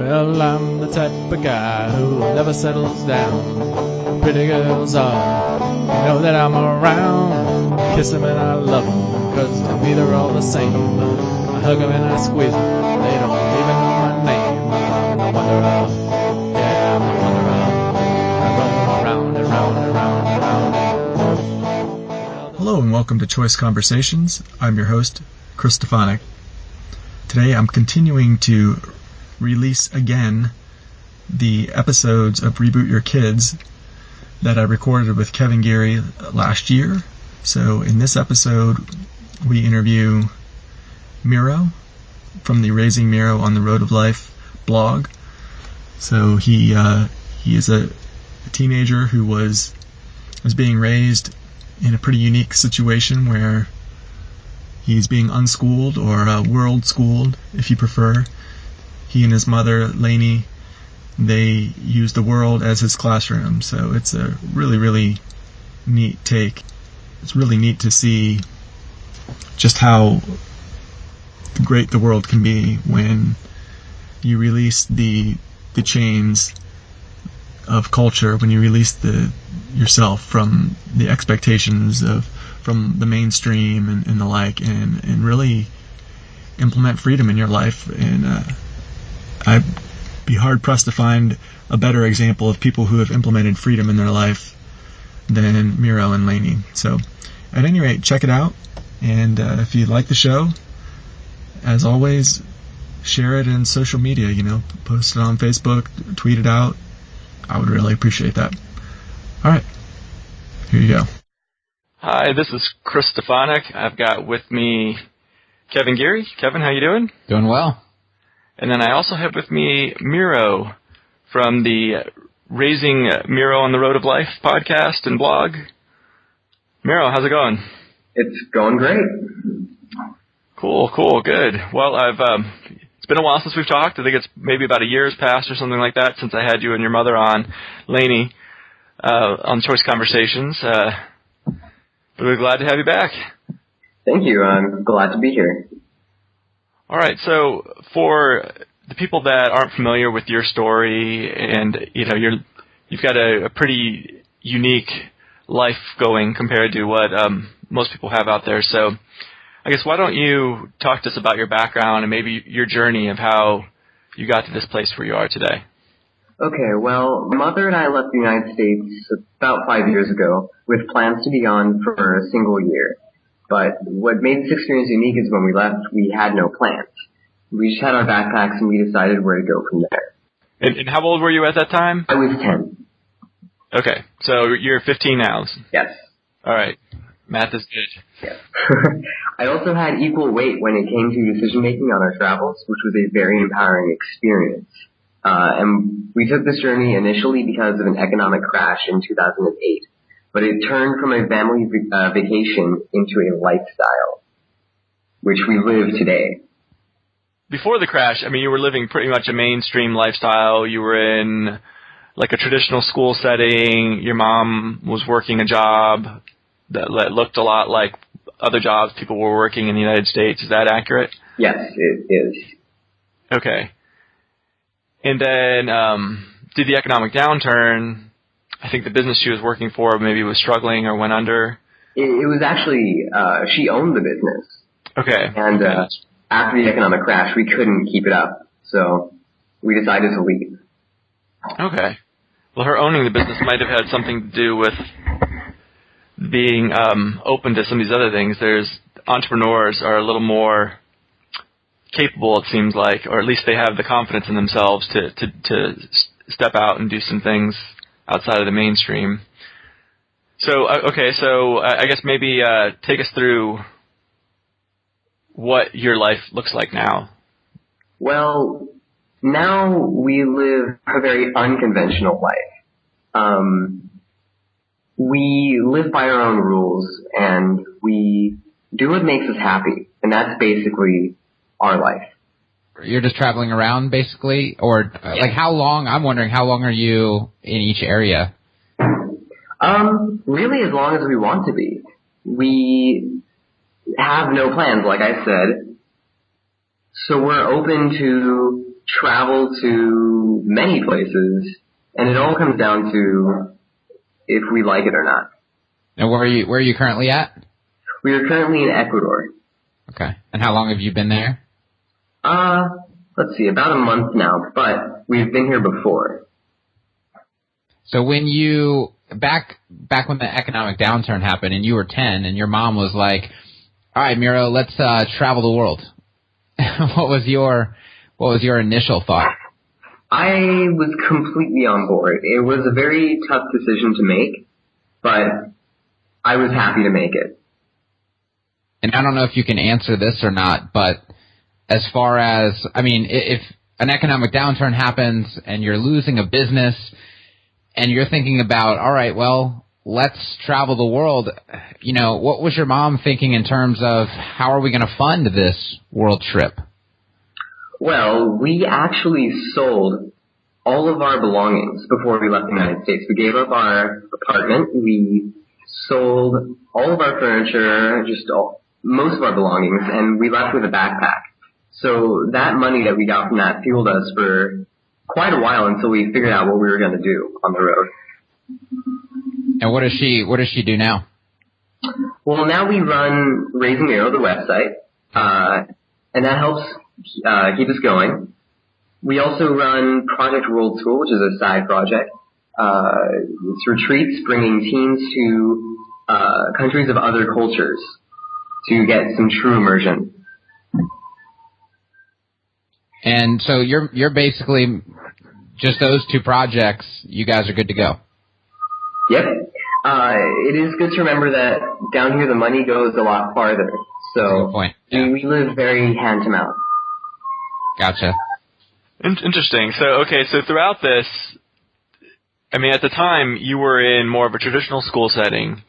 Well, I'm the type of guy who never settles down. Pretty girls are, you know that I'm around. Kiss them and I love them, 'cause to me they're all the same. I hug them and I squeeze them, they don't even know my name. I'm the wanderer, yeah, I'm the wanderer. I roam around and round and round and round. Hello and welcome to Choice Conversations. I'm your host, Chris Stefanik. Today I'm continuing to release again the episodes of Reboot Your Kids that I recorded with Kevin Geary last year. So in this episode, we interview Miro from the Raising Miro on the Road of Life blog. So he is a teenager who was being raised in a pretty unique situation where he's being unschooled or world schooled, if you prefer. He and his mother, Lainie, they use the world as his classroom. So it's a really, really neat take. It's really neat to see just how great the world can be when you release the chains of culture, when you release yourself from the expectations from the mainstream and the like, and really implement freedom in your life. And I'd be hard pressed to find a better example of people who have implemented freedom in their life than Miro and Lainie. So at any rate, check it out, and if you like the show, as always, share it in social media, post it on Facebook, tweet it out. I would really appreciate that. Alright, here you go. Hi, this is Chris Stefanik. I've got with me Kevin Geary. Kevin, how you doing? Doing well. And then I also have with me Miro from the Raising Miro on the Road of Life podcast and blog. Miro, how's it going? It's going great. Cool, good. Well, it's been a while since we've talked. I think it's maybe about a year's passed or something like that since I had you and your mother on, Lainie, on Choice Conversations. But we're glad to have you back. Thank you. I'm glad to be here. All right. So for the people that aren't familiar with your story, and you've got a pretty unique life going compared to what most people have out there. So I guess why don't you talk to us about your background and maybe your journey of how you got to this place where you are today? Okay, well, my mother and I left the United States about 5 years ago with plans to be gone for a single year. But what made this experience unique is when we left, we had no plans. We just had our backpacks and we decided where to go from there. And how old were you at that time? I was 10. Okay, so you're 15 now. Yes. All right. Math is good. Yes. I also had equal weight when it came to decision-making on our travels, which was a very empowering experience. And we took this journey initially because of an economic crash in 2008. But it turned from a family vacation into a lifestyle, which we live today. Before the crash, you were living pretty much a mainstream lifestyle. You were in like a traditional school setting. Your mom was working a job that looked a lot like other jobs people were working in the United States. Is that accurate? Yes, it is. Okay. And then did the economic downturn, I think the business she was working for maybe was struggling or went under? It was actually, she owned the business. Okay. And after the economic crash, we couldn't keep it up. So we decided to leave. Okay. Well, her owning the business might have had something to do with being open to some of these other things. Entrepreneurs are a little more capable, it seems like, or at least they have the confidence in themselves to step out and do some things outside of the mainstream. So, I guess maybe take us through what your life looks like now. Well, now we live a very unconventional life. We live by our own rules, and we do what makes us happy, and that's basically our life. You're just traveling around, basically? Or, how long, I'm wondering, how long are you in each area? Really as long as we want to be. We have no plans, like I said. So we're open to travel to many places, and it all comes down to if we like it or not. And where are you currently at? We are currently in Ecuador. Okay. And how long have you been there? Let's see, about a month now, but we've been here before. So when you back when the economic downturn happened and you were 10 and your mom was like, "All right, Miro, let's travel the world." What was your initial thought? I was completely on board. It was a very tough decision to make, but I was happy to make it. And I don't know if you can answer this or not, but as far as, I mean, if an economic downturn happens and you're losing a business and you're thinking about, all right, well, let's travel the world, you know, what was your mom thinking in terms of how are we going to fund this world trip? Well, we actually sold all of our belongings before we left the United States. We gave up our apartment. We sold all of our furniture, most of our belongings, and we left with a backpack. So that money that we got from that fueled us for quite a while until we figured out what we were going to do on the road. And what does she do now? Well, now we run Raising Miro, the website, and that helps keep us going. We also run Project World School, which is a side project. It's retreats bringing teens to countries of other cultures to get some true immersion. And so you're basically just those two projects, you guys are good to go. Yep. It is good to remember that down here the money goes a lot farther. So that's a good point. Yeah. We live very hand to mouth. Gotcha. Interesting. So throughout this, I mean, at the time, you were in more of a traditional school setting.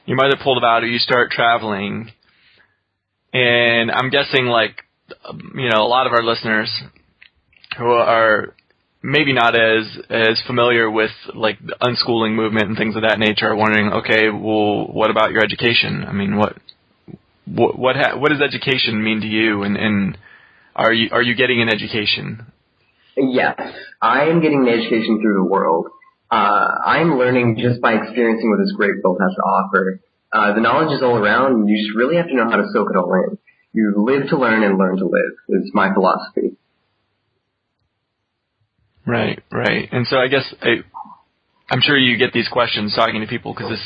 You might have pulled out or you start traveling. And I'm guessing, like, you know, a lot of our listeners who are maybe not as familiar with, like, the unschooling movement and things of that nature are wondering, okay, well, what about your education? I mean, what does education mean to you? And are you getting an education? Yes, I am getting an education through the world. I'm learning just by experiencing what this great world has to offer. The knowledge is all around, and you just really have to know how to soak it all in. You live to learn and learn to live is my philosophy. Right. And so I guess I'm sure you get these questions talking to people because this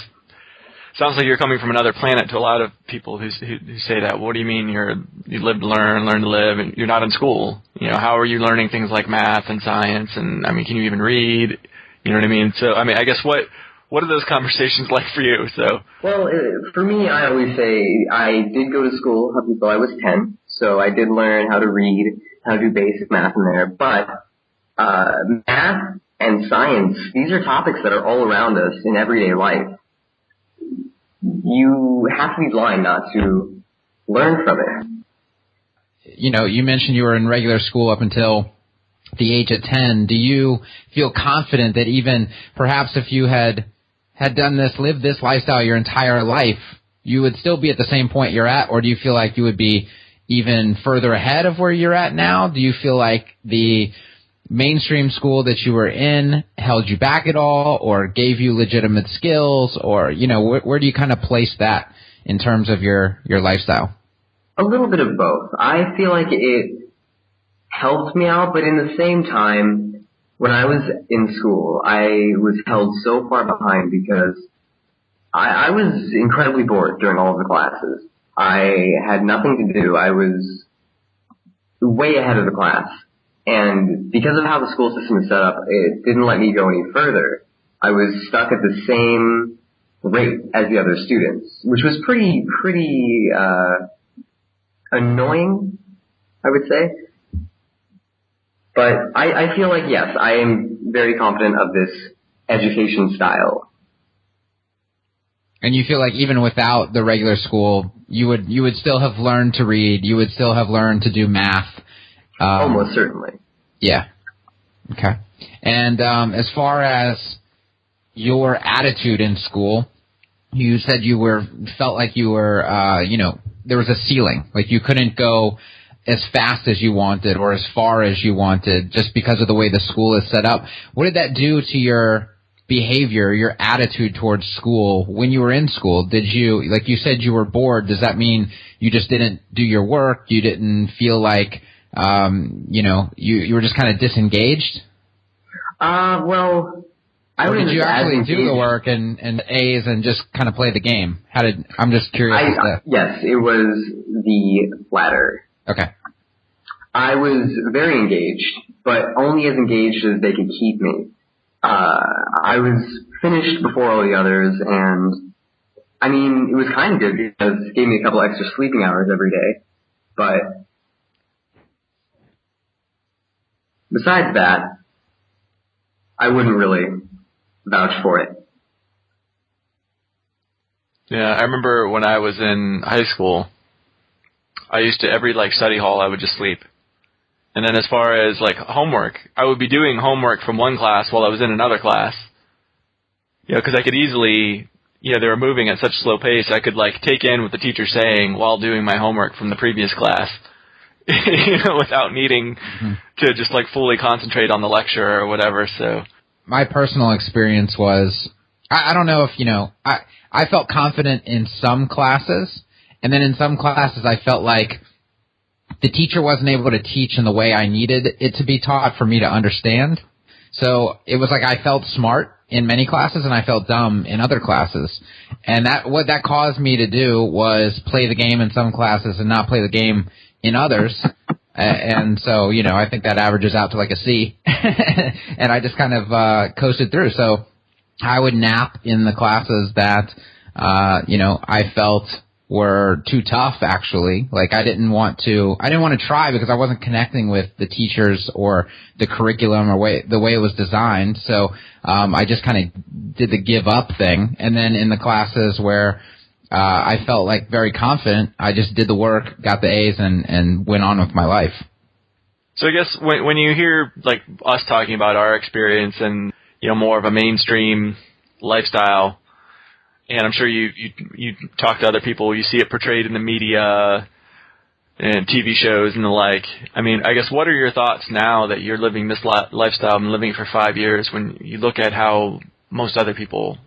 sounds like you're coming from another planet to a lot of people who say that. What do you mean you live to learn to live, and you're not in school? You know, how are you learning things like math and science? And I mean, can you even read? You know what I mean? So I mean, I guess what are those conversations like for you? So well, for me, I always say I did go to school up until I was 10, so I did learn how to read, how to do basic math in there. But math and science, these are topics that are all around us in everyday life. You have to be blind not to learn from it. You know, you mentioned you were in regular school up until the age of 10. Do you feel confident that even perhaps if you had lived this lifestyle your entire life, you would still be at the same point you're at, or do you feel like you would be even further ahead of where you're at now? Do you feel like the mainstream school that you were in held you back at all, or gave you legitimate skills, or, you know, where do you kind of place that in terms of your lifestyle? A little bit of both. I feel like it helped me out, but in the same time, when I was in school, I was held so far behind because I was incredibly bored during all of the classes. I had nothing to do. I was way ahead of the class. And because of how the school system is set up, it didn't let me go any further. I was stuck at the same rate as the other students, which was pretty annoying, I would say. But I feel like, yes, I am very confident of this education style. And you feel like even without the regular school, you would still have learned to read, you would still have learned to do math. Almost certainly. Yeah. Okay. And as far as your attitude in school, you said you felt like you were, you know, there was a ceiling, like you couldn't go as fast as you wanted or as far as you wanted just because of the way the school is set up. What did that do to your behavior, your attitude towards school when you were in school? Did you, like you said, you were bored? Does that mean you just didn't do your work? You didn't feel like, you were just kind of disengaged? Well, I or was did you actually as do the work and A's and just kind of play the game? I'm just curious. Yes, it was the latter. Okay. I was very engaged, but only as engaged as they could keep me. I was finished before all the others, and I mean, it was kind of good because it gave me a couple extra sleeping hours every day. But besides that, I wouldn't really vouch for it. Yeah, I remember when I was in high school, I used to, every study hall, I would just sleep. And then as far as homework, I would be doing homework from one class while I was in another class. Because I could easily, they were moving at such slow pace, I could take in what the teacher's saying while doing my homework from the previous class, without needing to just fully concentrate on the lecture or whatever. So my personal experience was, I don't know if, I felt confident in some classes, and then in some classes I felt like the teacher wasn't able to teach in the way I needed it to be taught for me to understand. So it was I felt smart in many classes and I felt dumb in other classes. And what that caused me to do was play the game in some classes and not play the game in others. And so, I think that averages out to a C. And I just kind of coasted through. So I would nap in the classes that, I felt were too tough, actually. I didn't want to try because I wasn't connecting with the teachers or the curriculum or the way it was designed. So, I just kind of did the give up thing. And then in the classes where, I felt very confident, I just did the work, got the A's and went on with my life. So I guess when you hear us talking about our experience and, more of a mainstream lifestyle, and I'm sure you talk to other people, you see it portrayed in the media and TV shows and the like. I mean, I guess what are your thoughts now that you're living this lifestyle and living for 5 years when you look at how most other people,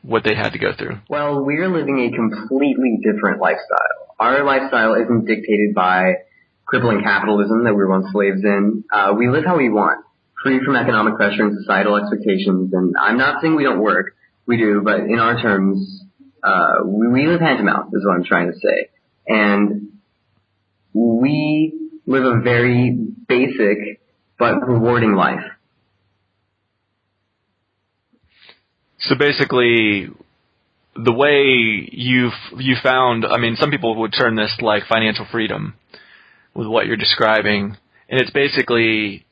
what they had to go through? Well, we're living a completely different lifestyle. Our lifestyle isn't dictated by crippling capitalism that we were once slaves in. We live how we want, free from economic pressure and societal expectations. And I'm not saying we don't work. We do, but in our terms, we live hand to mouth is what I'm trying to say. And we live a very basic but rewarding life. So basically, the way you found, I mean, some people would term this financial freedom with what you're describing, and it's basically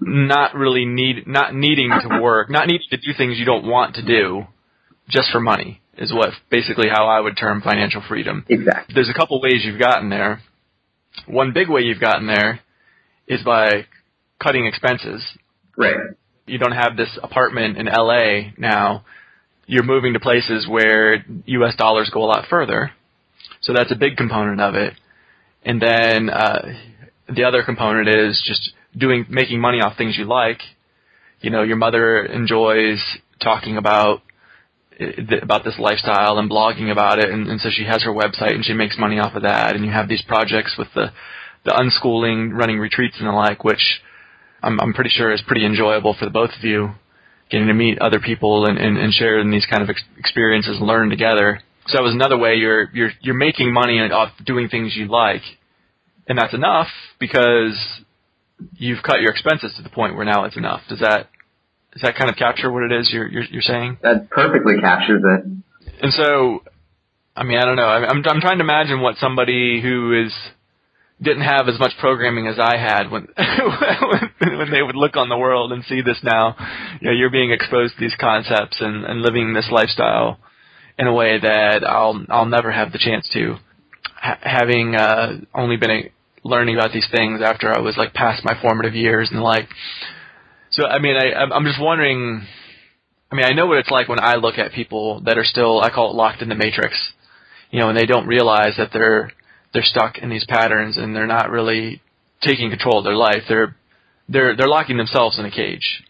not needing to work, not needing to do things you don't want to do just for money is what basically how I would term financial freedom. Exactly. There's a couple ways you've gotten there. One big way you've gotten there is by cutting expenses. Right. You don't have this apartment in LA now. You're moving to places where US dollars go a lot further. So that's a big component of it. And then the other component is just making money off things you like. Your mother enjoys talking about this lifestyle and blogging about it, and so she has her website and she makes money off of that. And you have these projects with the unschooling, running retreats and the like, which I'm pretty sure is pretty enjoyable for the both of you, getting to meet other people and share in these kind of experiences and learn together. So that was another way you're making money off doing things you like, and that's enough because you've cut your expenses to the point where now it's enough. Does that kind of capture what it is you're saying? That perfectly captures it. And so, I mean, I don't know. I'm trying to imagine what somebody who didn't have as much programming as I had when when they would look on the world and see this now. You're being exposed to these concepts and living this lifestyle in a way that I'll never have the chance to, having only been learning about these things after I was past my formative years and the like. So I mean, I'm just wondering. I mean, I know what it's like when I look at people that are still, I call it locked in the matrix, and they don't realize that they're they're stuck in these patterns and they're not really taking control of their life. They're locking themselves in a cage.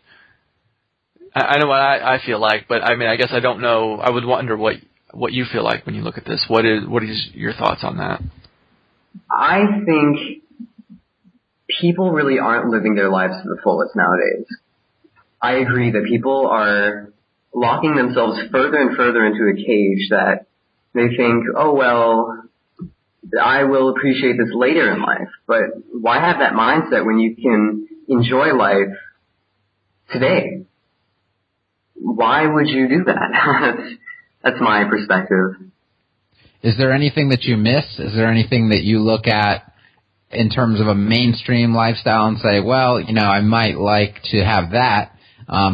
I know what I feel like, but I mean, I guess I don't know. I would wonder what you feel like when you look at this. What is your thoughts on that? I think people really aren't living their lives to the fullest nowadays. I agree that people are locking themselves further and further into a cage that they think, oh, well, I will appreciate this later in life. But why have that mindset when you can enjoy life today? Why would you do that? That's my perspective. Is there anything that you miss? Is there anything that you look at in terms of a mainstream lifestyle and say, well, I might like to have that?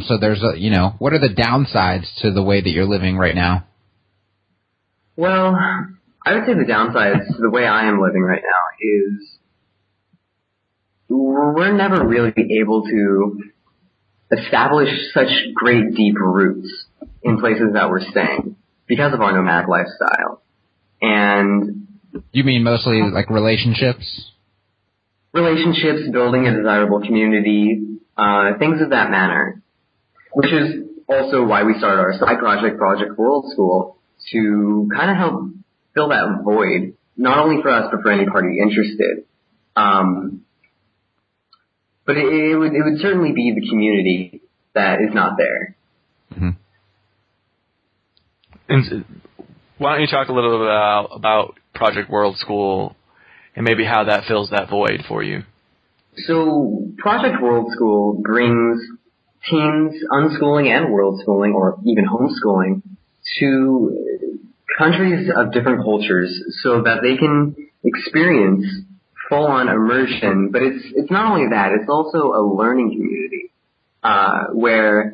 So there's what are the downsides to the way that you're living right now? Well, I would say the downsides to the way I am living right now is we're never really able to establish such great deep roots in places that we're staying because of our nomadic lifestyle. And you mean mostly like relationships? Relationships, building a desirable community, things of that manner. Which is also why we started our side project, Project World School, to kind of help fill that void, not only for us, but for any party interested. But it would certainly be the community that is not there. Mm-hmm. And why don't you talk a little bit about Project World School and maybe how that fills that void for you? So Project World School brings teens unschooling and world schooling, or even homeschooling, to countries of different cultures so that they can experience full-on immersion. But it's not only that, it's also a learning community where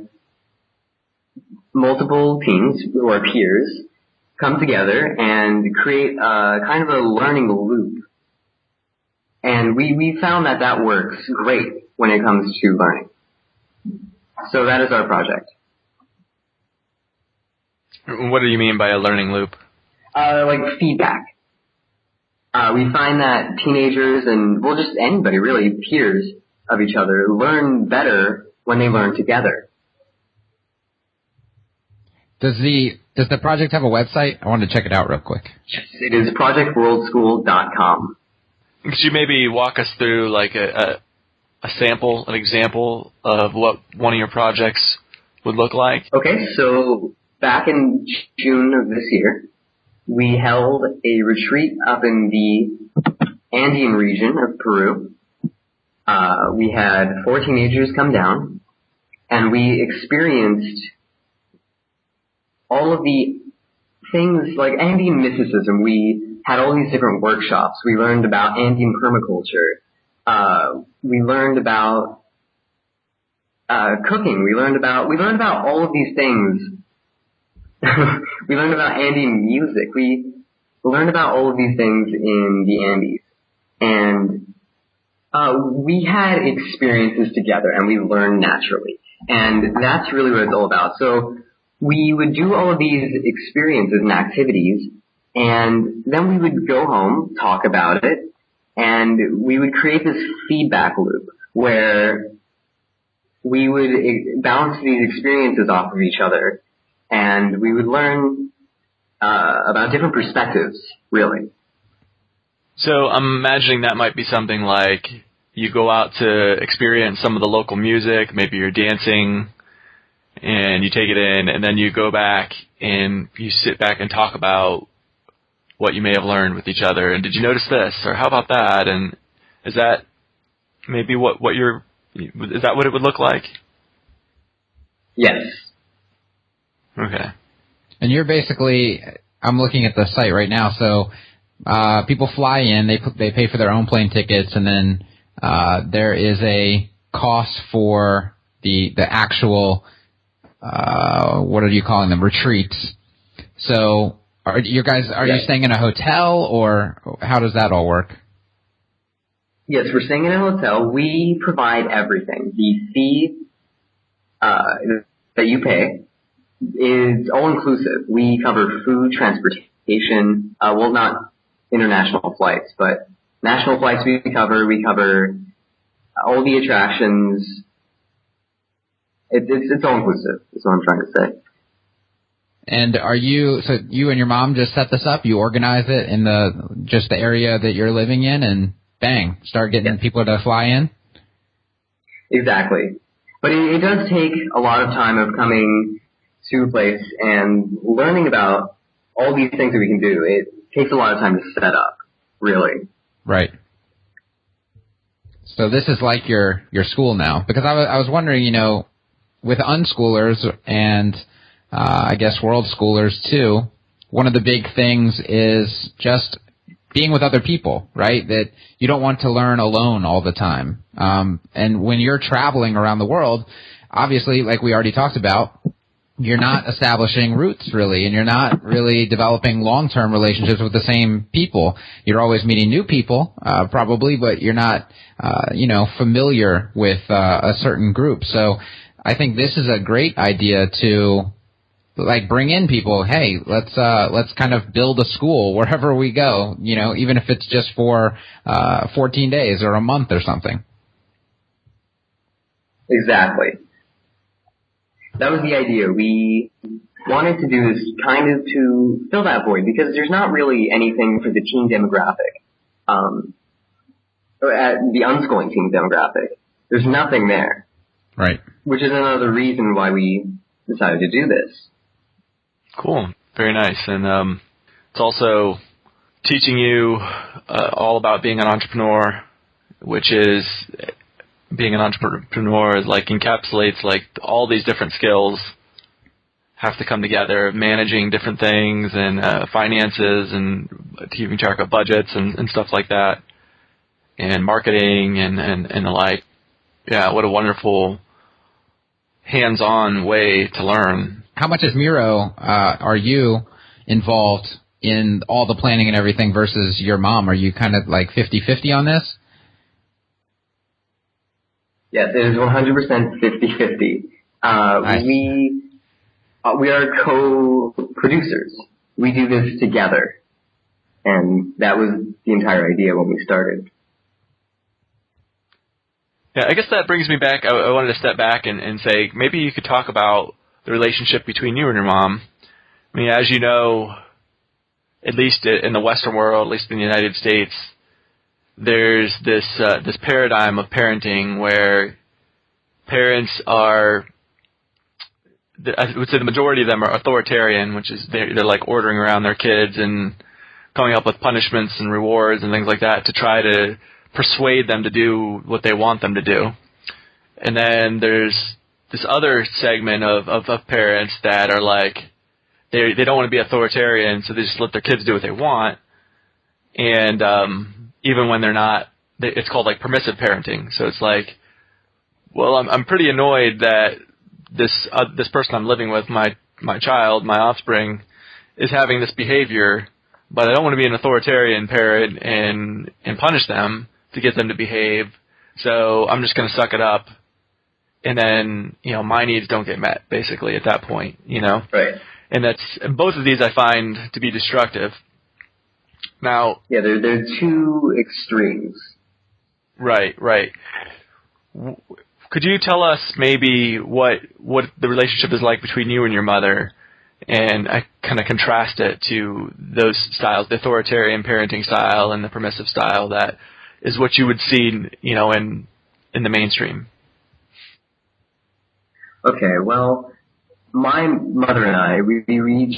multiple teens who are peers come together and create kind of a learning loop. And we found that works great when it comes to learning. So that is our project. What do you mean by a learning loop? Like feedback. We find that teenagers and, well, just anybody really, peers of each other, learn better when they learn together. Does the project have a website? I wanted to check it out real quick. Yes, it is projectworldschool.com. Could you maybe walk us through like a sample, an example of what one of your projects would look like? Okay, so back in June of this year, we held a retreat up in the Andean region of Peru. We had 4 teenagers come down, and we experienced all of the things like Andean mysticism. We had all these different workshops. We learned about Andean permaculture. We learned about cooking. We learned about all of these things. We learned about Andean music. We learned about all of these things in the Andes. And we had experiences together, and we learned naturally. And that's really what it's all about. So we would do all of these experiences and activities, and then we would go home, talk about it, and we would create this feedback loop where we would bounce these experiences off of each other, and we would learn about different perspectives, really. So I'm imagining that might be something like you go out to experience some of the local music, maybe you're dancing, and you take it in, and then you go back and you sit back and talk about what you may have learned with each other. And did you notice this? Or how about that? And is that maybe is that what it would look like? Yes. Okay. And you're basically, I'm looking at the site right now, so people fly in, they pay for their own plane tickets, and then there is a cost for the actual, what are you calling them, retreats. So are you staying in a hotel, or how does that all work? Yes, we're staying in a hotel. We provide everything. The fee that you pay is all inclusive. We cover food, transportation. Well, not international flights, but national flights we cover all the attractions. It's all inclusive, is what I'm trying to say. And so you and your mom just set this up? You organize it in the area that you're living in, and bang, start getting people to fly in? Exactly. But it does take a lot of time of coming to a place and learning about all these things that we can do. It takes a lot of time to set up, really. Right. So this is like your school now. Because I was wondering, with unschoolers and I guess world schoolers too, one of the big things is just being with other people, right? That you don't want to learn alone all the time. And when you're traveling around the world, obviously, like we already talked about, you're not establishing roots really, and you're not really developing long-term relationships with the same people. You're always meeting new people, probably, but you're not, familiar with a certain group. So I think this is a great idea to bring in people. Hey, let's kind of build a school wherever we go, even if it's just for 14 days or a month or something. Exactly. That was the idea. We wanted to do this kind of to fill that void, because there's not really anything for the teen demographic, the unschooling teen demographic. There's nothing there. Right. Which is another reason why we decided to do this. Cool. Very nice. And it's also teaching you all about being an entrepreneur, which is being an entrepreneur is encapsulates all these different skills have to come together, managing different things and finances and keeping track of budgets and stuff like that, and marketing and the like. Yeah, what a wonderful hands-on way to learn. How much is Miro, are you involved in all the planning and everything versus your mom? Are you kind of 50-50 on this? Yes, it is 100% 50-50. Nice. We are co-producers. We do this together. And that was the entire idea when we started. Yeah, I guess that brings me back. I wanted to step back and say, maybe you could talk about the relationship between you and your mom. I mean, as you know, at least in the Western world, at least in the United States, there's this paradigm of parenting where parents are, I would say the majority of them are authoritarian, which is they're ordering around their kids and coming up with punishments and rewards and things like that to try to persuade them to do what they want them to do. And then there's this other segment of parents that are they don't want to be authoritarian, so they just let their kids do what they want. And even when they're not, it's called permissive parenting. So it's well, I'm pretty annoyed that this person I'm living with, my child, my offspring, is having this behavior, but I don't want to be an authoritarian parent and punish them to get them to behave. So I'm just going to suck it up, and then my needs don't get met basically at that point. Right. And both of these I find to be destructive. Now, yeah, they're two extremes. Right. Could you tell us maybe what the relationship is like between you and your mother, and I kind of contrast it to those styles, the authoritarian parenting style and the permissive style that is what you would see, in the mainstream? Okay, well, my mother and I, we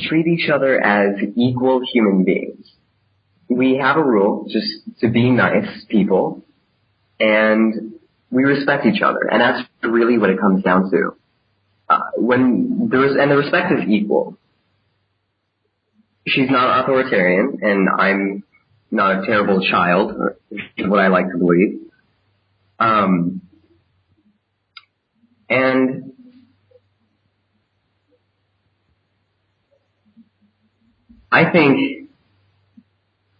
treat each other as equal human beings. We have a rule, just to be nice people, and we respect each other, and that's really what it comes down to. The respect is equal. She's not authoritarian, and I'm not a terrible child, is what I like to believe. And I think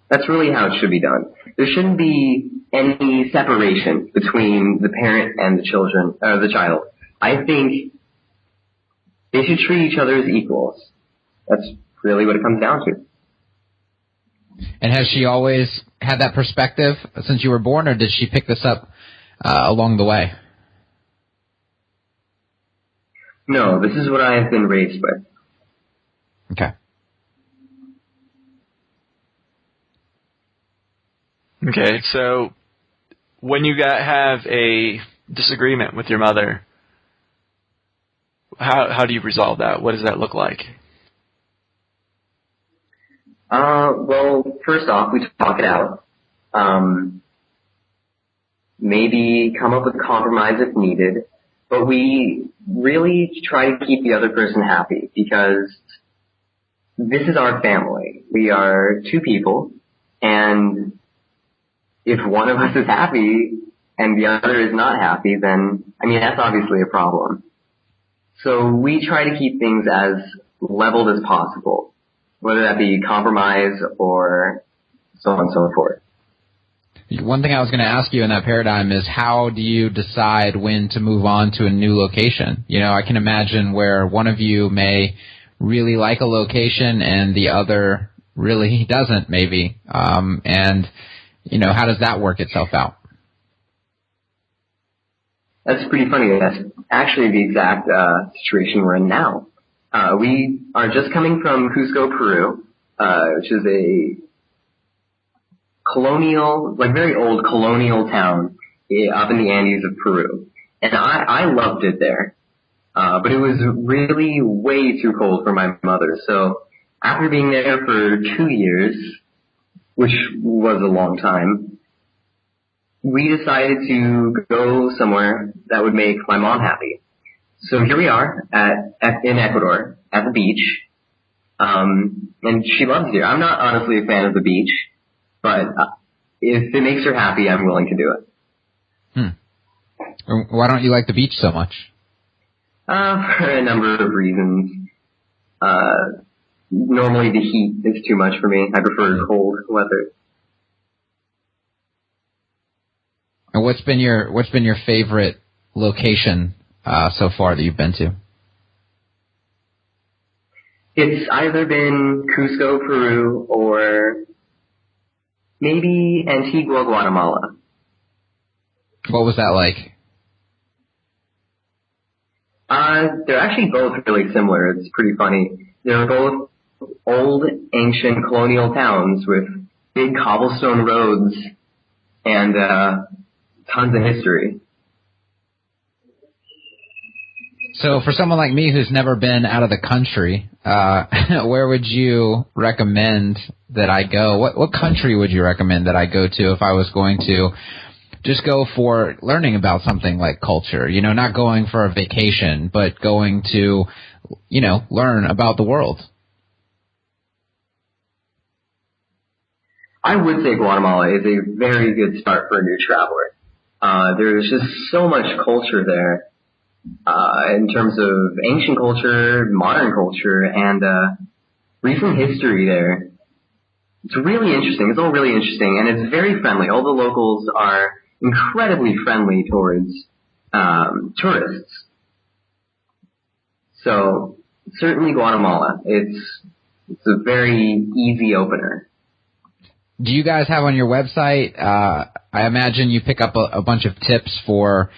that's really how it should be done. There shouldn't be any separation between the parent and the child. I think they should treat each other as equals. That's really what it comes down to. And has she always had that perspective since you were born, or did she pick this up along the way? No, this is what I have been raised with. Okay. Okay, so when you have a disagreement with your mother, how do you resolve that? What does that look like? Well, first off, we talk it out. Maybe come up with a compromise if needed, but we really try to keep the other person happy because this is our family. We are two people, and if one of us is happy and the other is not happy, then, that's obviously a problem. So we try to keep things as leveled as possible, whether that be compromise or so on and so forth. One thing I was going to ask you in that paradigm is, how do you decide when to move on to a new location? I can imagine where one of you may really like a location and the other really doesn't, maybe. And how does that work itself out? That's pretty funny. That's actually the exact situation we're in now. We are just coming from Cusco, Peru, which is a colonial, very old colonial town up in the Andes of Peru. And I loved it there. But it was really way too cold for my mother. So after being there for 2 years, which was a long time, we decided to go somewhere that would make my mom happy. So here we are in Ecuador at the beach. And she loves it here. I'm not honestly a fan of the beach, but if it makes her happy, I'm willing to do it. Why don't you like the beach so much? For a number of reasons. Normally the heat is too much for me. I prefer cold weather. And what's been your favorite location so far that you've been to? It's either been Cusco, Peru, or maybe Antigua, Guatemala. What was that like? They're actually both really similar. It's pretty funny. They're both old, ancient colonial towns with big cobblestone roads and tons of history. So for someone like me who's never been out of the country, where would you recommend that I go? What country would you recommend that I go to if I was going to just go for learning about something like culture? Not going for a vacation, but going to, learn about the world. I would say Guatemala is a very good start for a new traveler. There's just so much culture there. In terms of ancient culture, modern culture, and recent history there. It's really interesting. It's all really interesting, and it's very friendly. All the locals are incredibly friendly towards tourists. So certainly Guatemala. It's a very easy opener. Do you guys have on your website, I imagine you pick up a bunch of tips for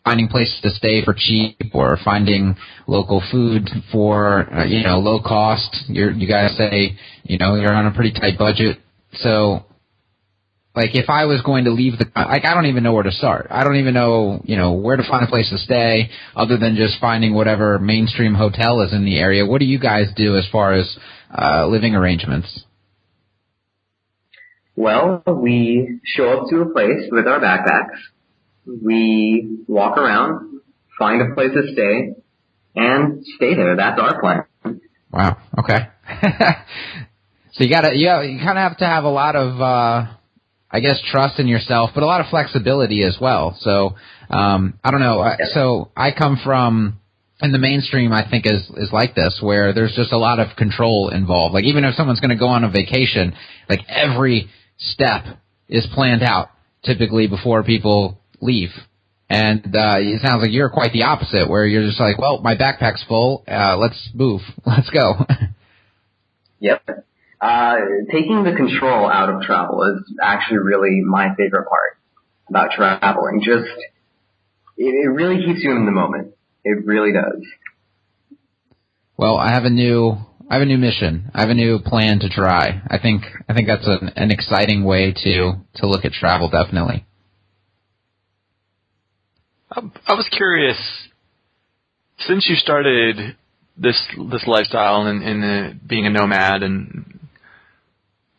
finding places to stay for cheap, or finding local food for, low cost. You guys say, you're on a pretty tight budget. So, if I was going to leave I don't even know where to start. I don't even know, where to find a place to stay other than just finding whatever mainstream hotel is in the area. What do you guys do as far as living arrangements? Well, we show up to a place with our backpacks. We walk around, find a place to stay, and stay there. That's our plan. Wow. Okay. So you kind of have to have a lot of, trust in yourself, but a lot of flexibility as well. So, I don't know. So I come from, and the mainstream, I think, is like this, where there's just a lot of control involved. Even if someone's going to go on a vacation, every step is planned out typically before people leave. And it sounds like you're quite the opposite, where you're just well, my backpack's full, let's move, let's go. Yep. Taking the control out of travel is actually really my favorite part about traveling. It really keeps you in the moment. It really does. Well, I have a new mission. I have a new plan to try. I think that's an exciting way to look at travel, definitely. I was curious, since you started this lifestyle and being a nomad, and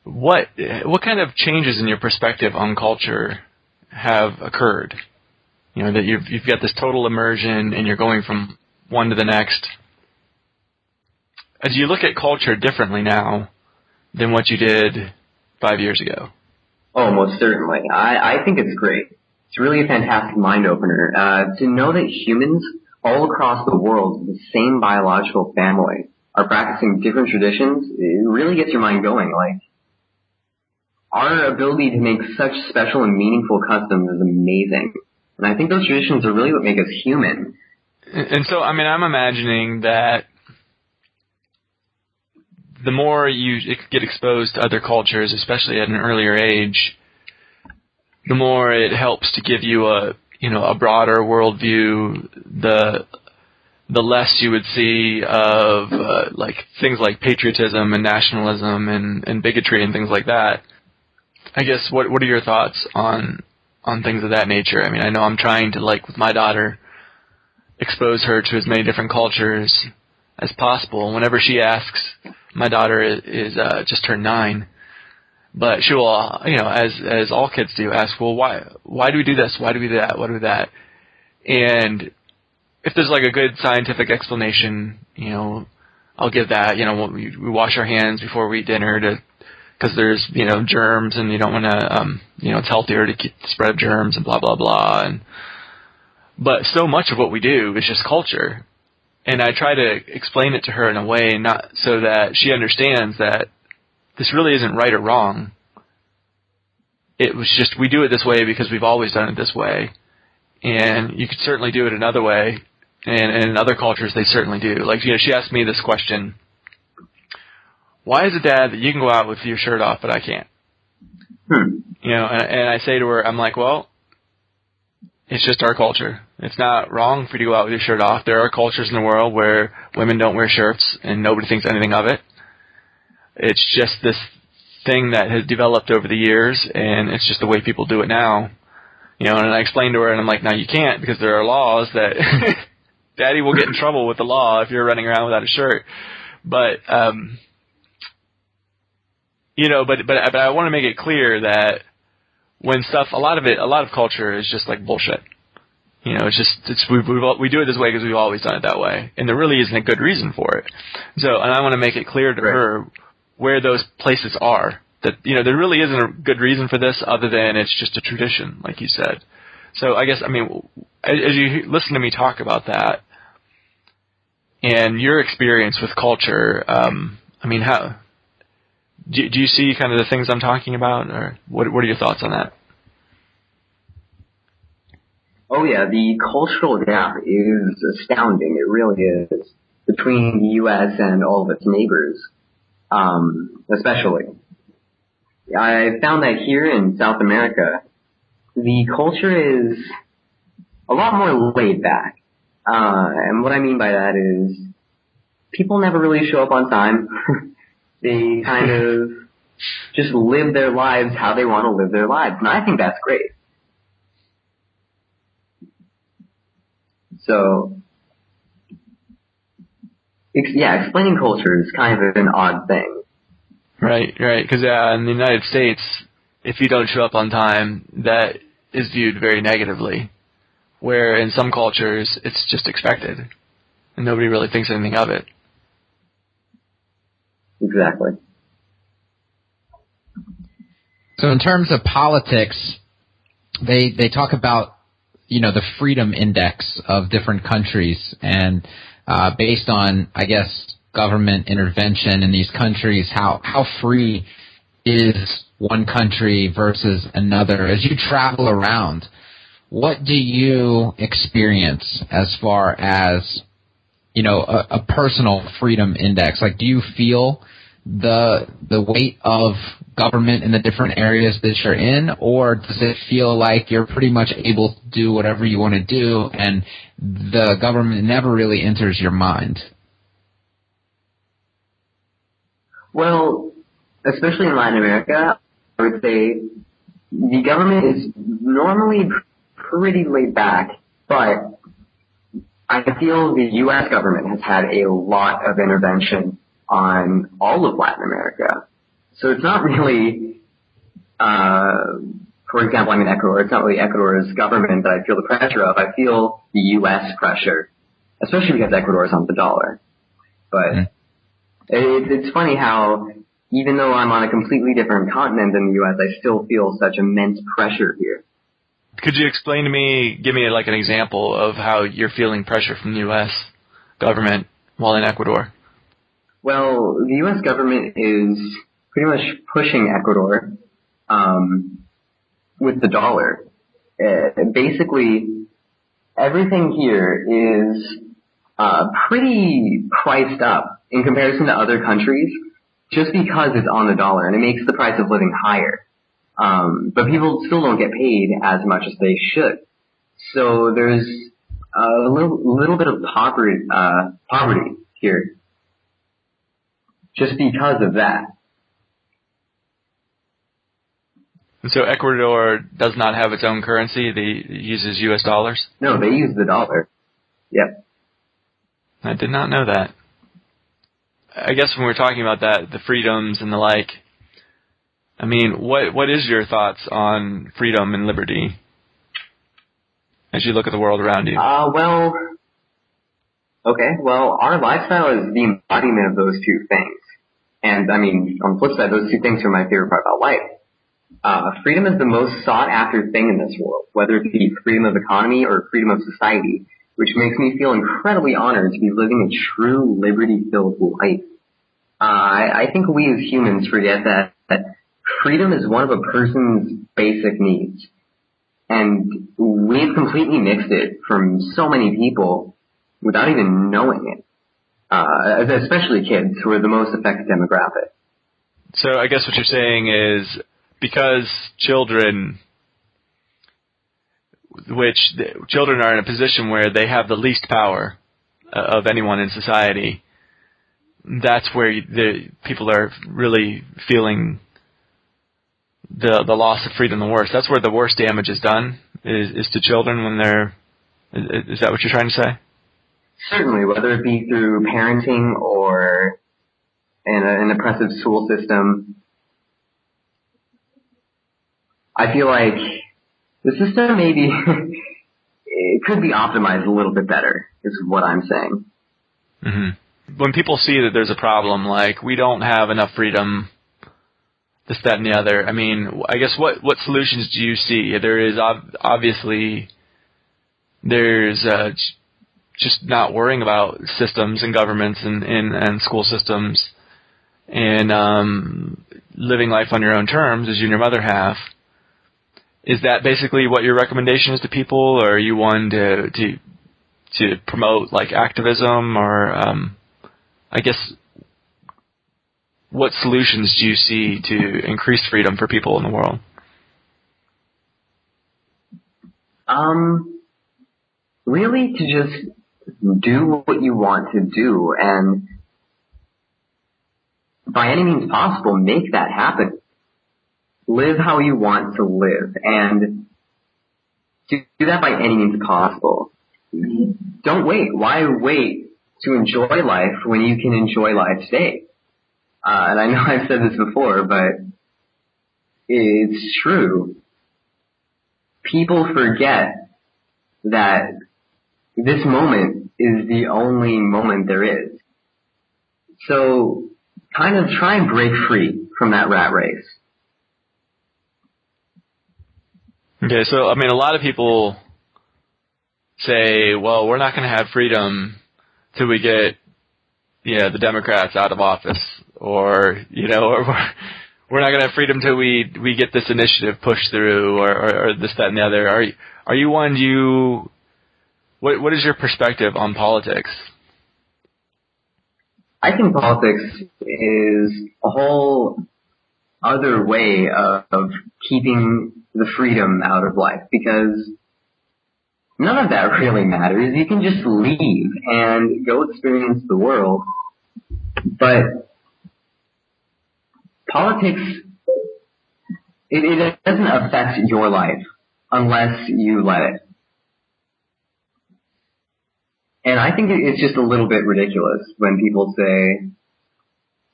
what kind of changes in your perspective on culture have occurred? You know, that you've got this total immersion and you're going from one to the next. Do you look at culture differently now than what you did 5 years ago? Oh, most certainly. I think it's great. It's really a fantastic mind opener to know that humans all across the world, the same biological family, are practicing different traditions. It really gets your mind going. Like, our ability to make such special and meaningful customs is amazing. And I think those traditions are really what make us human. And so, I mean, I'm imagining that the more you get exposed to other cultures, especially at an earlier age, the more it helps to give you a broader worldview. The less you would see of like things like patriotism and nationalism and bigotry and things like that. I guess what are your thoughts on things of that nature? I mean, I know I'm trying to, like with my daughter, expose her to as many different cultures as possible. Whenever she asks, my daughter is just turned 9, but she will, as all kids do, ask, well, why do we do this? Why do we do that? Why do we do that? And if there's like a good scientific explanation, I'll give that. We wash our hands before we eat dinner because there's, germs, and you don't want to, it's healthier to keep the spread of germs and blah, blah, blah. But so much of what we do is just culture. And I try to explain it to her in a way not so that she understands that this really isn't right or wrong. It was just, we do it this way because we've always done it this way. And you could certainly do it another way. And in other cultures, they certainly do. Like, she asked me this question: why is it, Dad, that you can go out with your shirt off, but I can't? And I say to her, I'm like, well, it's just our culture. It's not wrong for you to go out with your shirt off. There are cultures in the world where women don't wear shirts and nobody thinks anything of it. It's just this thing that has developed over the years, and it's just the way people do it now. And I explained to her, and I'm like, no, you can't, because there are laws that Daddy will get in trouble with the law if you're running around without a shirt. But but I want to make it clear that when a lot of culture is just like bullshit. We do it this way because we've always done it that way, and there really isn't a good reason for it. So, and I want to make it clear to her where those places are. That there really isn't a good reason for this other than it's just a tradition, like you said. So I guess, I mean, as you listen to me talk about that and your experience with culture, I mean, how do you see kind of the things I'm talking about, or what are your thoughts on that? Oh yeah, the cultural gap is astounding. It really is, between the U.S. and all of its neighbors, especially. I found that here in South America, the culture is a lot more laid back. And what I mean by that is people never really show up on time. They kind of just live their lives how they want to live their lives. And I think that's great. So, explaining culture is kind of an odd thing. Right. Because in the United States, if you don't show up on time, that is viewed very negatively. Where in some cultures, it's just expected, and nobody really thinks anything of it. Exactly. So in terms of politics, they talk about the freedom index of different countries, and based on, I guess, government intervention in these countries, how free is one country versus another? As you travel around, what do you experience as far as, a personal freedom index? Like, do you feel the weight of government in the different areas that you're in, or does it feel like you're pretty much able to do whatever you want to do and the government never really enters your mind? Well, especially in Latin America, I would say the government is normally pretty laid back, but I feel the U.S. government has had a lot of intervention on all of Latin America. So it's not really, for example, I'm in Ecuador. It's not really Ecuador's government that I feel the pressure of. I feel the U.S. pressure, especially because Ecuador is on the dollar. But it's funny how even though I'm on a completely different continent than the U.S., I still feel such immense pressure here. Could you explain to me, give me like an example of how you're feeling pressure from the U.S. government while in Ecuador? Well, the U.S. government is pretty much pushing Ecuador with the dollar. Basically, everything here is pretty priced up in comparison to other countries just because it's on the dollar, and it makes the price of living higher. But people still don't get paid as much as they should. So there's a little bit of poverty here just because of that. And so Ecuador does not have its own currency? It uses U.S. dollars? No, they use the dollar. Yep. I did not know that. I guess when we're talking about that, the freedoms and the like, I mean, what is your thoughts on freedom and liberty as you look at the world around you? Well, our lifestyle is the embodiment of those two things. And, I mean, on the flip side, those two things are my favorite part about life. Freedom is the most sought-after thing in this world, whether it be freedom of economy or freedom of society, which makes me feel incredibly honored to be living a true liberty-filled life. I think we as humans forget that freedom is one of a person's basic needs. And we've completely mixed it from so many people without even knowing it, especially kids, who are the most affected demographic. So I guess what you're saying is because children are in a position where they have the least power of anyone in society, that's where the people are really feeling the loss of freedom the worst. That's where the worst damage is done, is to children when they're... Is that what you're trying to say? Certainly, whether it be through parenting or an oppressive school system. I feel like the system maybe it could be optimized a little bit better, is what I'm saying. Mm-hmm. When people see that there's a problem, like we don't have enough freedom, this, that, and the other, I mean, I guess what solutions do you see? There is obviously there's just not worrying about systems and governments and school systems and living life on your own terms, as you and your mother have. Is that basically what your recommendation is to people, or are you one to promote like activism, or I guess what solutions do you see to increase freedom for people in the world? Really to just do what you want to do, and by any means possible, make that happen. Live how you want to live, and do that by any means possible. Don't wait. Why wait to enjoy life when you can enjoy life today? And I know I've said this before, but it's true. People forget that this moment is the only moment there is. So kind of try and break free from that rat race. Okay, so, I mean, a lot of people say, well, we're not going to have freedom till we get, the Democrats out of office, or, or we're not going to have freedom till we get this initiative pushed through, or this, that, and the other. Are you one, what is your perspective on politics? I think politics is a whole other way of keeping the freedom out of life, because none of that really matters. You can just leave and go experience the world. But politics, it doesn't affect your life unless you let it. And I think it's just a little bit ridiculous when people say,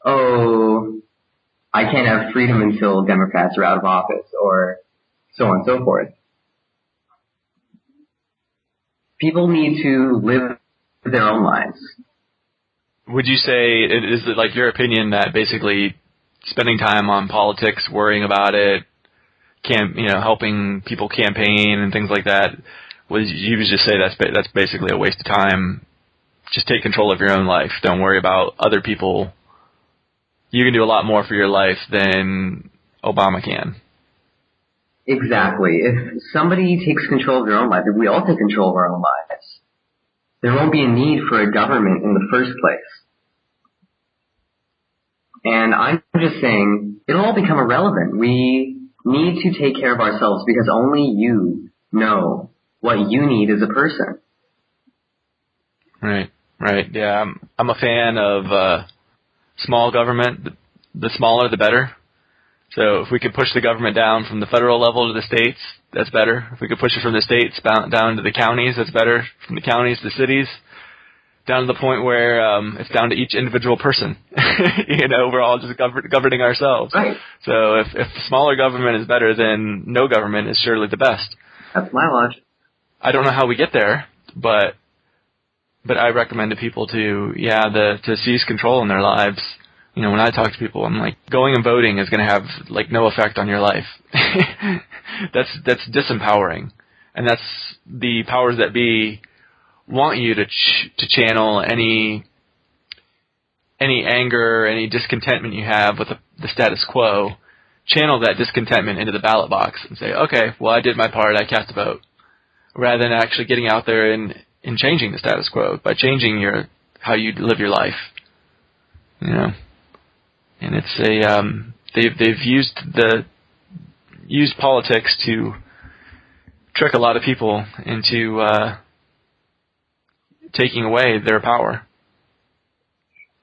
oh, I can't have freedom until Democrats are out of office, or so on and so forth. People need to live their own lives. Would you say, is it like your opinion that basically spending time on politics, worrying about it, helping people campaign and things like that, you would just say that's basically a waste of time? Just take control of your own life. Don't worry about other people. You can do a lot more for your life than Obama can. Exactly. If somebody takes control of their own life, if we all take control of our own lives, there won't be a need for a government in the first place. And I'm just saying, it'll all become irrelevant. We need to take care of ourselves because only you know what you need as a person. Right. Yeah, I'm a fan of small government. The smaller, the better. So if we could push the government down from the federal level to the states, that's better. If we could push it from the states down to the counties, that's better. From the counties to the cities, down to the point where it's down to each individual person. We're all just governing ourselves. Right. So if smaller government is better, then no government is surely the best. That's my logic. I don't know how we get there, but I recommend to people to seize control in their lives. When I talk to people, I'm like, going and voting is going to have no effect on your life. That's disempowering, and that's the powers that be want you to channel any anger, any discontentment you have with the status quo. Channel that discontentment into the ballot box and say, okay, well, I did my part, I cast a vote, rather than actually getting out there and changing the status quo by changing how you live your life. And it's they've used politics to trick a lot of people into taking away their power.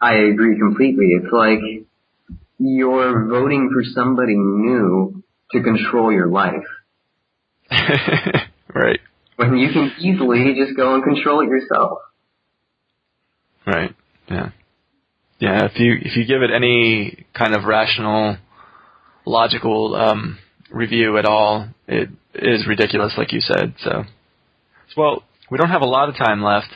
I agree completely. It's like you're voting for somebody new to control your life. Right. When you can easily just go and control it yourself. Right. Yeah. Yeah. If you give it any kind of rational, logical review at all, it is ridiculous, like you said. So, well, we don't have a lot of time left.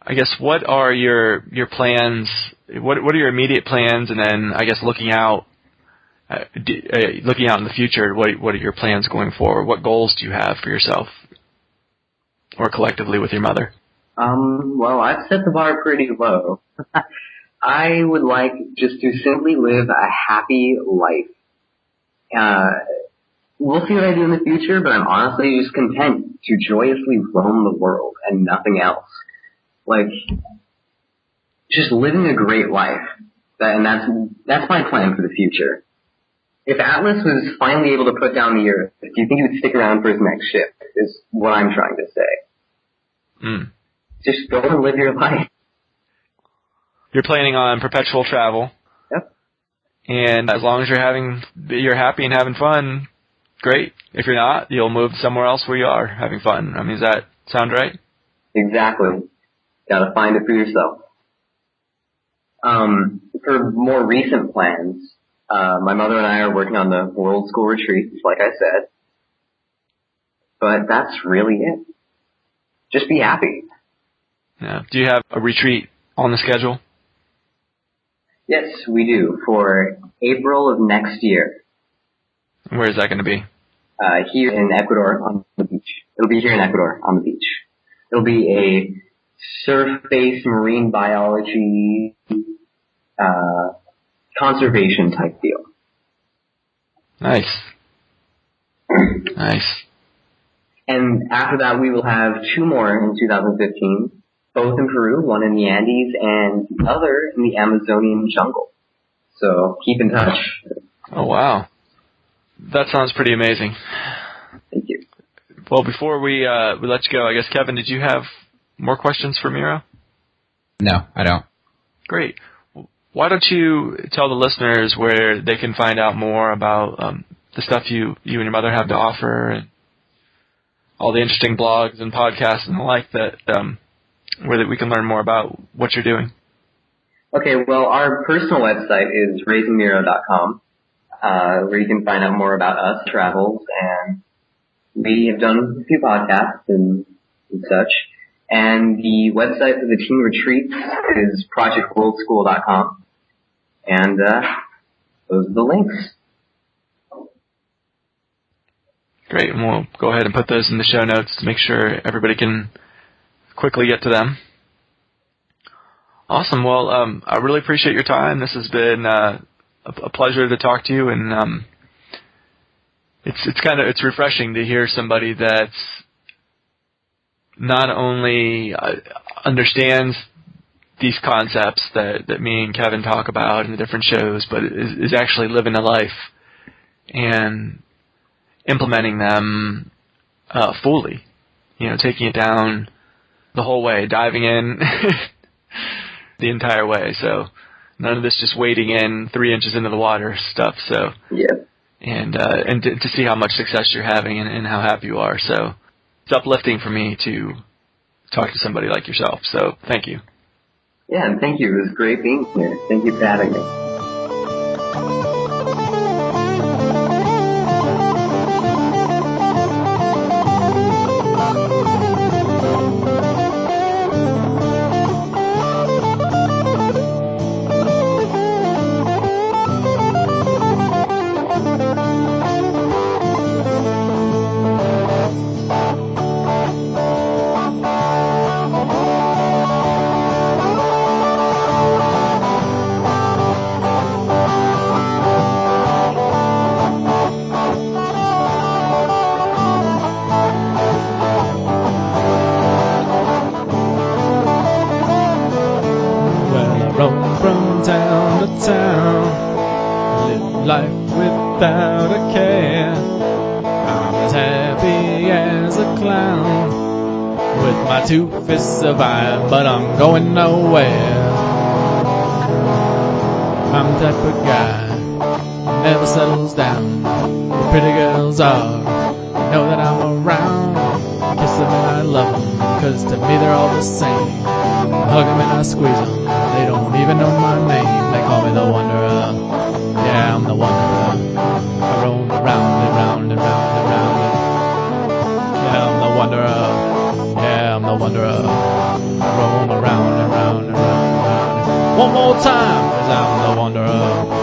I guess, what are your plans? What are your immediate plans? And then, I guess, looking out in the future, what are your plans going forward? What goals do you have for yourself, or collectively with your mother? Well, I've set the bar pretty low. I would like just to simply live a happy life. We'll see what I do in the future, but I'm honestly just content to joyously roam the world and nothing else. Just living a great life. And that's my plan for the future. If Atlas was finally able to put down the Earth, do you think he would stick around for his next ship, is what I'm trying to say. Just go and live your life. You're planning on perpetual travel. Yep. And as long as you're happy and having fun, great. If you're not, you'll move somewhere else where you are having fun. I mean, does that sound right? Exactly. Gotta find it for yourself. For more recent plans, my mother and I are working on the World School Retreats, like I said. But that's really it. Just be happy. Yeah. Do you have a retreat on the schedule? Yes, we do, for April of next year. Where is that going to be? Here in Ecuador on the beach. It'll be here in Ecuador on the beach. It'll be a surf-based marine biology conservation type deal. Nice. Nice. And after that, we will have 2 more in 2015. both in Peru, one in the Andes, and the other in the Amazonian jungle. So keep in touch. Oh, wow. That sounds pretty amazing. Thank you. Well, before we let you go, I guess, Kevin, did you have more questions for Miro? No, I don't. Great. Why don't you tell the listeners where they can find out more about the stuff you and your mother have to offer, and all the interesting blogs and podcasts and the like that where we can learn more about what you're doing? Okay, well, our personal website is raisingmiro.com, where you can find out more about us, travels, and we have done a few podcasts and such. And the website for the teen retreats is projectworldschool.com. And those are the links. Great, and we'll go ahead and put those in the show notes to make sure everybody can quickly get to them. Awesome. Well, I really appreciate your time. This has been a pleasure to talk to you, and it's refreshing to hear somebody that's not only understands these concepts that me and Kevin talk about in the different shows, but is actually living a life and implementing them fully. Taking it down the whole way, diving in the entire way. So none of this just wading in 3 inches into the water stuff. So yeah, and to see how much success you're having and how happy you are. So it's uplifting for me to talk to somebody like yourself. So thank you. Yeah, and thank you. It was great being here. Thank you for having me. From town to town, live life without a care. I'm as happy as a clown, with my 2 fists of iron, but I'm going nowhere. I'm the type of guy who never settles down. The pretty girls are, know that I'm around. Kiss them and I love them, 'cause to me they're all the same. I hug them and I squeeze them. They don't even know my name. They call me the Wanderer. Yeah, I'm the Wanderer. I roam around and round and round and round. Yeah, I'm the Wanderer. Yeah, I'm the Wanderer. I roam around and round and round and round. One more time, 'cause I'm the Wanderer.